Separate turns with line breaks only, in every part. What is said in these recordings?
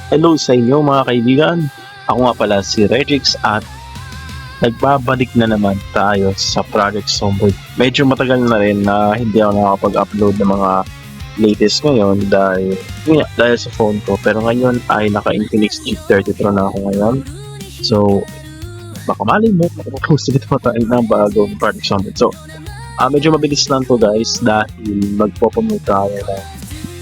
Hello sa inyo mga kaibigan. Ako nga pala si Regix at nagbabalik na naman tayo sa Project Zomboid. Medyo matagal na rin na hindi ako nakapag-upload ng mga latest ngayon dahil sa phone ko. Pero ngayon ay naka-Infinix G30 Pro na ako ngayon. So, baka malay mo, makapag-post ulit pa tayo ng bagong Project Zomboid. So, medyo mabilis lang to guys dahil magpo-promote tayo ng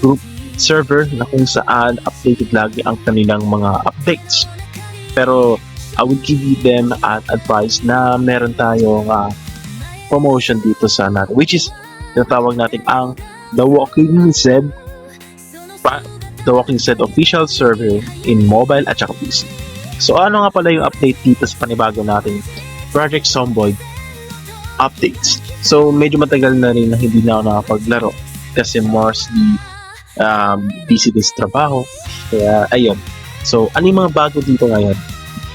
group server na kung saan updated lagi ang kanilang mga updates. Pero I would give you them an advice na meron tayong promotion dito sa natin, which is tinatawag natin ang The Walking Zed The Walking Zed official server in mobile at saka PC. So ano nga pala yung update dito sa panibago natin Project Zomboid updates. So medyo matagal na rin na hindi na ako nakapaglaro kasi mostly busy din sa trabaho. Kaya, ayun. So, ano yung mga bago dito ngayon?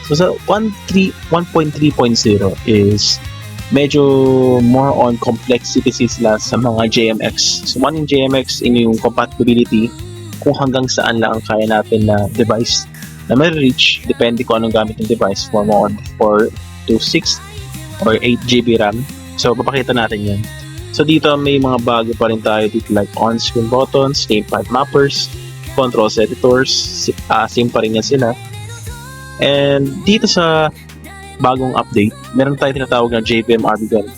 So, sa 1.3.0 is medyo more on complexity sila sa mga JMX. So, one in JMX in yung compatibility kung hanggang saan lang ang kaya natin na device na may reach, depende kung anong gamit ng device, for more on 4 to 6 or 8 GB RAM. So, papakita natin yan. So dito may mga bago pa rin tayo dito like on-screen buttons, gamepad mappers, controls editors, same pa rin yan sila. And dito sa bagong update, meron tayo tinatawag na JVM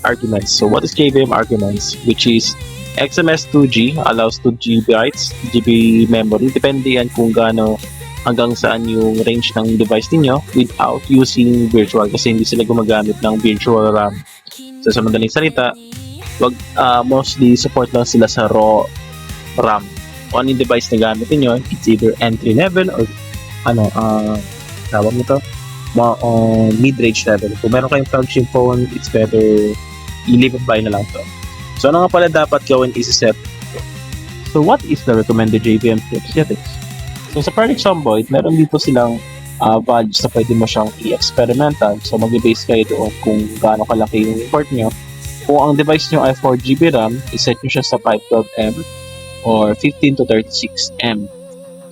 arguments. So what is JVM arguments? Which is XMS 2G allows 2 GB memory. Depende yan kung gaano hanggang saan yung range ng device niyo without using virtual kasi hindi sila gumagamit ng virtual RAM. So sa madaling salita, mostly support lang sila sa raw RAM. Kung ano yung device na gamit niyo, it's either entry level or tawag nito, mid-range level. Kung meron kayong flagship phone, it's better i-live and buy na lang to. So ano nga pala dapat gawin is set. So what is the recommended JVM settings? So sa Project Zomboid, meron dito silang values na pwede mo siyang i-experimental. So mag-base kayo doon kung gaano kalaki yung import nyo. Kung ang device nyo ay 4GB RAM, iset nyo siya sa 512M or 15 to 36M.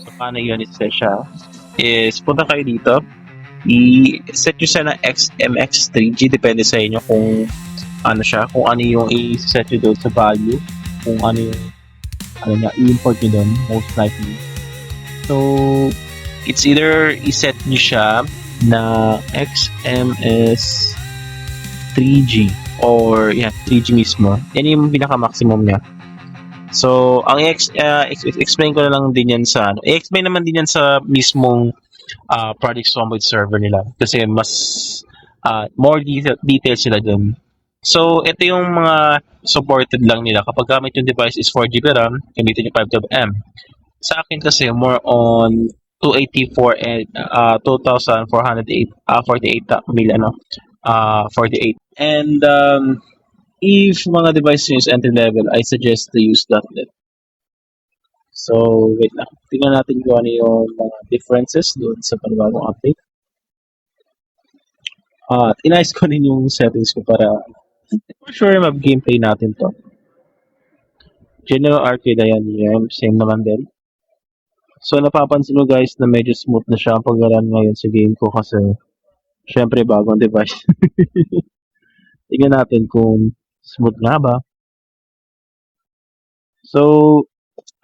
So, paano yun iset siya? Is, punta kayo dito, i-set nyo siya na XMX 3G, depende sa inyo kung ano siya, kung ano yung i-set nyo doon sa value, kung ano yung i-import nyo doon, most likely. So, it's either i-set nyo siya na XMS 3G or 3G mismo. Yan yung pinaka-maximum niya. So, ang explain ko na lang din yan sa i-explain naman din yan sa mismong Project Zomboid server nila kasi mas more details sila dun. So, ito yung mga supported lang nila. Kapag gamit yung device is 4GB RAM, gamitin yung 512M. Sa akin kasi more on 284 and 2,448 48. And if mga device is entry level, I suggest to use .NET. So, wait lang. Tingnan natin kung ano yung mga differences doon sa panibagong update. Inayos ko rin yung settings ko para for sure mag-gameplay natin to. General arcade, ayan, same naman din. So, napapansin mo guys na medyo smooth na siya ang pag-run ngayon sa game ko kasi syempre bagong device. Tingnan natin kung smooth nga ba. So,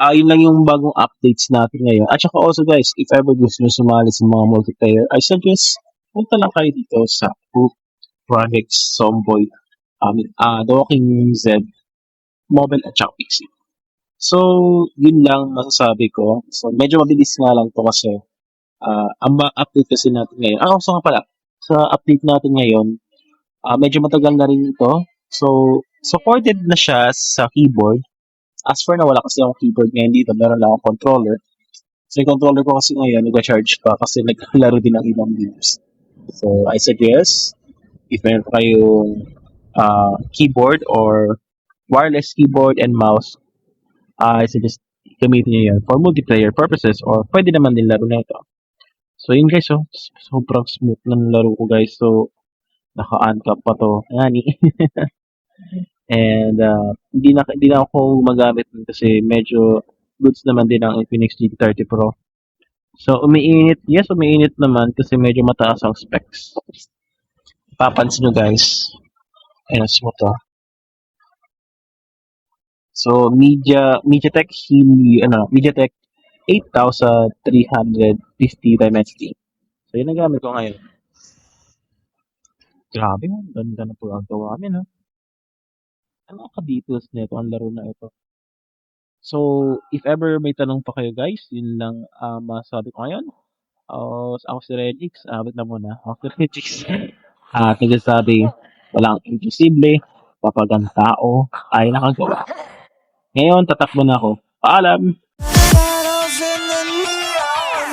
yun lang yung bagong updates natin ngayon. At saka also guys, if ever gusto nyo sumali sa mga multiplayer, I suggest punta lang kayo dito sa Project Zomboid, The Walking Zed, mobile at saka PC. So, yun lang masasabi ko. So, medyo mabilis nga lang to kasi ang update kasi natin ngayon. So nga pala, sa update natin ngayon, medyo matagal na rin ito. So, supported na siya sa keyboard. As for na wala kasi akong keyboard ngayon dito, meron lang akong controller. So, yung controller ko kasi ngayon, nag-charge pa kasi naglalaro din ng ibang games. So, I suggest, if meron kayong keyboard or wireless keyboard and mouse, I suggest gamitin nyo yan for multiplayer purposes or pwede naman din laro na ito. So, yun guys, sobrang smooth ng laro ko guys. So, naka-uncap pa to. Ngani. And hindi na ako gumagamit kasi medyo goods naman din ang Infinix G30 Pro. So, umiinit. Yes, umiinit naman kasi medyo mataas ang specs. Papansin nyo guys. Ayan, smooth to. So, MediaTek MediaTek 8350 Dimensity. So, yun ang gamit ko ngayon. Grabe, ang ganda na po ang gawa namin, ha? Ano ka details nito ang laro na ito? So, if ever may tanong pa kayo guys, yun lang masabi ko ngayon. Ako si Regix, abot na muna. Ako si Regix. Nagsasabi, walang imposible kapag ang tao ay nakagawa. Ngayon, tatakbo na ako. Paalam!
Shadows in the neon.